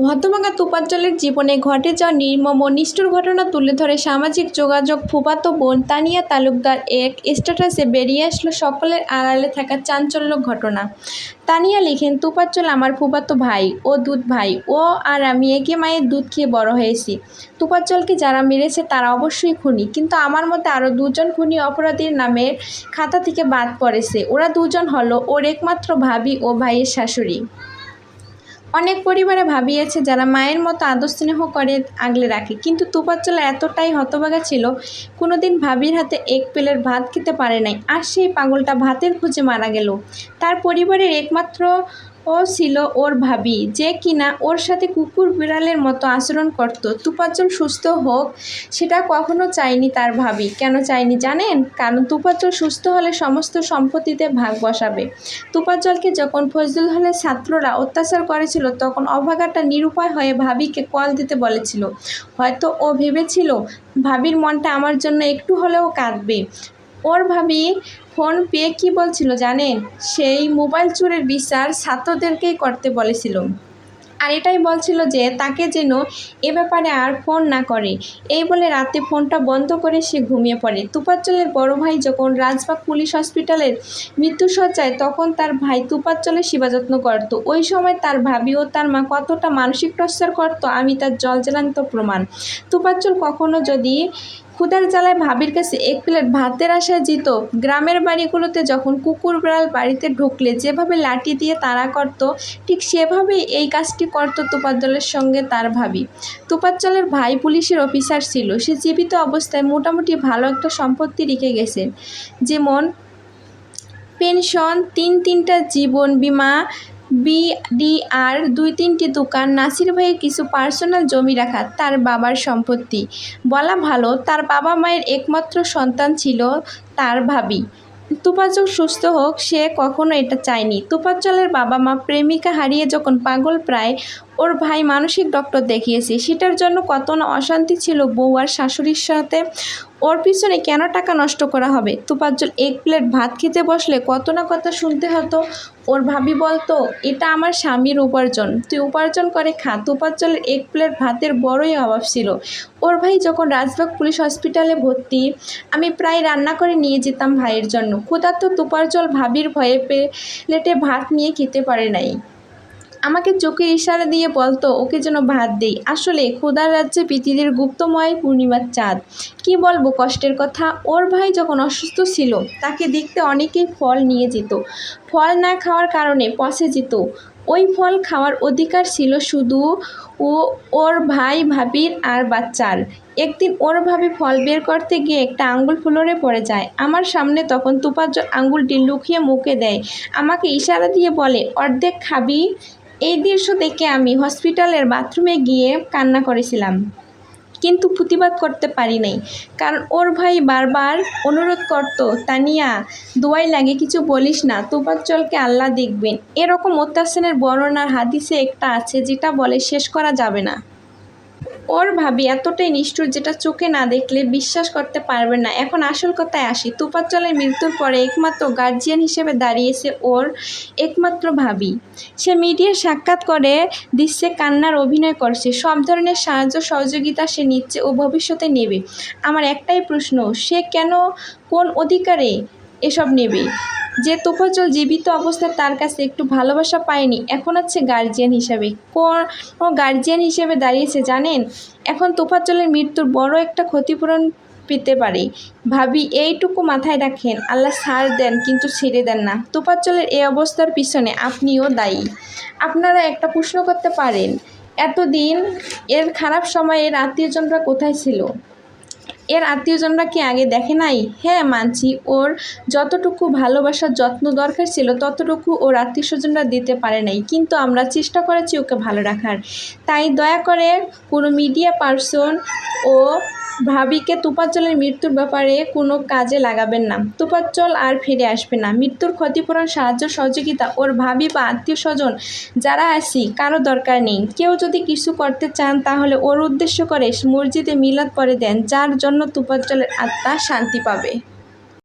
হতভাগা তোফাজ্জলের জীবনে ঘটে যাওয়া নির্মম ও নিষ্ঠুর ঘটনা তুলে ধরে সামাজিক যোগাযোগ ফুফাতো বোন তানিয়া তালুকদার এক স্ট্যাটাসে বেরিয়ে আসলো সকলের আড়ালে থাকা চাঞ্চল্য ঘটনা। তানিয়া লিখেন, তোফাজ্জল আমার ফুফাতো ভাই ও দুধ ভাই। ও আর আমি একে মায়ের দুধ খেয়ে বড় হয়েছি। তোফাজ্জলকে যারা মেরেছে তারা অবশ্যই খুনি, কিন্তু আমার মতে আরও দুজন খুনি অপরাধীর নামের খাতা থেকে বাদ পড়েছে। ওরা দুজন হলো ওর একমাত্র ভাবি ও ভাইয়ের শাশুড়ি। অনেক পরিবারে ভাবি আছে যারা মায়ের মতো আদর স্নেহ করে আগলে রাখে, কিন্তু তোফাজ্জল এতটাই হতভাগা ছিল, কোনোদিন ভাবির হাতে এক প্লেট ভাত খেতে পারে নাই। আর সেই পাগলটা ভাতের খোঁজে মারা গেল। তার পরিবারের একমাত্র ও ছিল ওর ভাবি, যে কিনা ওর সাথে কুকুর বিড়ালের মতো আচরণ করত। তোফাজ্জল সুস্থ হোক সেটা কখনো চায়নি তার ভাবি। কেন চায়নি জানেন? কারণ তোফাজ্জল সুস্থ হলে সমস্ত সম্পত্তিতে ভাগ বসাবে। তোফাজ্জলকে যখন ফজলুল হলের ছাত্ররা অত্যাচার করেছিল তখন অভাগাটা নিরুপায় হয়ে ভাবিকে কল দিতে বলেছিল। হয়তো ও ভেবেছিল ভাবির মনটা আমার জন্য একটু হলেও কাঁদবে। ওর ভাবি ফোন পেয়ে কী বলছিল জানেন? সেই মোবাইল চোরের বিচার ছাত্রদেরকেই করতে বলেছিল। আর এটাই বলছিল যে তাকে যেন এ ব্যাপারে আর ফোন না করে। এই বলে রাতে ফোনটা বন্ধ করে সে ঘুমিয়ে পড়ে। তোফাজ্জলের বড় ভাই যখন রাজবাগ পুলিশ হসপিটালের মৃত্যুশয্যায়, তখন তার ভাই তোফাজ্জলের সেবা যত্ন করত। ওই সময় তার ভাবি ও তার মা কতটা মানসিক টর্চার করত আমি তার জলজ্যান্ত প্রমাণ। তোফাজ্জল কখনো যদি ক্ষুধার জ্বালায় ভাবির কাছে এক প্লেট ভাতের আশায় যেত, গ্রামের বাড়িগুলোতে যখন কুকুর বিড়াল বাড়িতে ঢুকলে যেভাবে লাঠি দিয়ে তাড়া করত, ঠিক সেভাবেই এই কাজটি করত তোফাজ্জলের সঙ্গে তার ভাবি। তোফাজ্জলের ভাই পুলিশের অফিসার ছিল। সে জীবিত অবস্থায় মোটামুটি ভালো একটা সম্পত্তি রেখে গেছে, যেমন পেনশন, তিনটা জীবন বিমা, বিডিআর, 2-3টি দোকান, নাসির ভাইয়ের কিছু পার্সোনাল জমি রাখা তার বাবার সম্পত্তি। বলা ভালো, তার বাবা মায়ের একমাত্র সন্তান ছিল তার ভাবি। তোফাজ্জল সুস্থ হোক সে কখনো এটা চায়নি। তোফাজ্জলের বাবা মা প্রেমিকা হারিয়ে যখন পাগল প্রায়, ওর ভাই মানসিক ডক্টর দেখিয়েছে। সেটার জন্য কত না অশান্তি ছিল বউ আর শাশুড়ির সাথে। ওর পিছনে কেন টাকা নষ্ট করা হবে? তোফাজ্জল এক প্লেট ভাত খেতে বসলে কত না কথা শুনতে হতো। ওর ভাবি বলতো, এটা আমার স্বামীর উপার্জন, তুই উপার্জন করে খা। তোফাজ্জলের এক প্লেট ভাতের বড়ই অভাব ছিল। ওর ভাই যখন রাজবাগ পুলিশ হসপিটালে ভর্তি, আমি প্রায় রান্না করে নিয়ে যেতাম ভাইয়ের জন্য। ক্ষুধার্ত তোফাজ্জল ভাবির ভয়ে প্লেটে ভাত নিয়ে খেতে পারে নাই। আমাকে চোখের ইশারা দিয়ে বলতো ওকে যেন ভাত দেই। আসলে ক্ষুধার রাজ্যে পৃথিবীর গুপ্তময় পূর্ণিমার চাঁদ। কি বলবো কষ্টের কথা। ওর ভাই যখন অসুস্থ ছিল তাকে দেখতে অনেকেই ফল নিয়ে যেত। ফল না খাওয়ার কারণে পচে যেত। ওই ফল খাওয়ার অধিকার ছিল শুধু ওর ভাই, ভাবির আর বাচ্চার। একদিন ওর ভাবি ফল বের করতে গিয়ে একটা আঙ্গুল ফ্লোরে পড়ে যায়। আমার সামনে তখন তোফাজ্জল আঙ্গুলটি লুকিয়ে মুখে দেয়, আমাকে ইশারা দিয়ে বলে, অর্ধেক খাবি। এই দৃশ্য দেখে আমি হসপিটালের বাথরুমে গিয়ে কান্না করেছিলাম, কিন্তু প্রতিবাদ করতে পারি নাই। কারণ ওর ভাই বারবার অনুরোধ করত, তানিয়া দোয়াই লাগে কিছু বলিস না, তোফাজ্জলকে আল্লাহ দেখবেন। এরকম অত্যাচারের বর্ণনার হাদিসে একটা আছে যেটা বলে শেষ করা যাবে না। ওর ভাবি এতটাই নিষ্ঠুর যেটা চোখে না দেখলে বিশ্বাস করতে পারবে না। এখন আসল কথায় আসি। তোফাজ্জলের মৃত্যুর পরে একমাত্র গার্জিয়ান হিসেবে দাঁড়িয়েছে ওর একমাত্র ভাবি। সে মিডিয়ার সাক্ষাৎ করে দিচ্ছে, কান্নার অভিনয় করছে, সব ধরনের সাহায্য সহযোগিতা সে নিচ্ছে ও ভবিষ্যতে নেবে। আমার একটাই প্রশ্ন, সে কেন, কোন অধিকারে এসব নেবে? যে তোফাজ্জল জীবিত অবস্থায় তার কাছে একটু ভালোবাসা পায়নি, এখন আছে গার্জিয়ান হিসাবে। কোন গার্জিয়ান হিসেবে দাঁড়িয়েছে জানেন? এখন তোফাজ্জলের মৃত্যুর বড় একটা ক্ষতিপূরণ পেতে পারে। ভাবি এইটুকু মাথায় রাখেন, আল্লাহ ছাড় দেন কিন্তু ছেড়ে দেন না। তোফাজ্জলের এই অবস্থার পিছনে আপনিও দায়ী। আপনারা একটা প্রশ্ন করতে পারেন, এতদিন এর খারাপ সময়ে এর আত্মীয়জনরা কোথায় ছিল? এর আত্মীয়জনরা কি আগে দেখে নাই? হ্যাঁ মানছি, ওর যতটুকু ভালোবাসার যত্ন দরকার ছিল ততটুকু ওর আত্মীয়স্বজনরা দিতে পারে নাই, কিন্তু আমরা চেষ্টা করেছি ওকে ভালো রাখার। তাই দয়া করে কোনো মিডিয়া পার্সন ও ভাবিকে তোফাজ্জলের মৃত্যুর ব্যাপারে কোনো কাজে লাগাবেন না। তোফাজ্জল আর ফিরে আসবে না। মৃত্যুর ক্ষতিপূরণ, সাহায্য সহযোগিতা ওর ভাবি বা আত্মীয় স্বজন যারা আছি কারো দরকার নেই। কেউ যদি কিছু করতে চান তাহলে ওর উদ্দেশ্য করে মসজিদে মিলাদ পড়ে দেন, যার জন্য তোফাজ্জলের আত্মা শান্তি পাবে।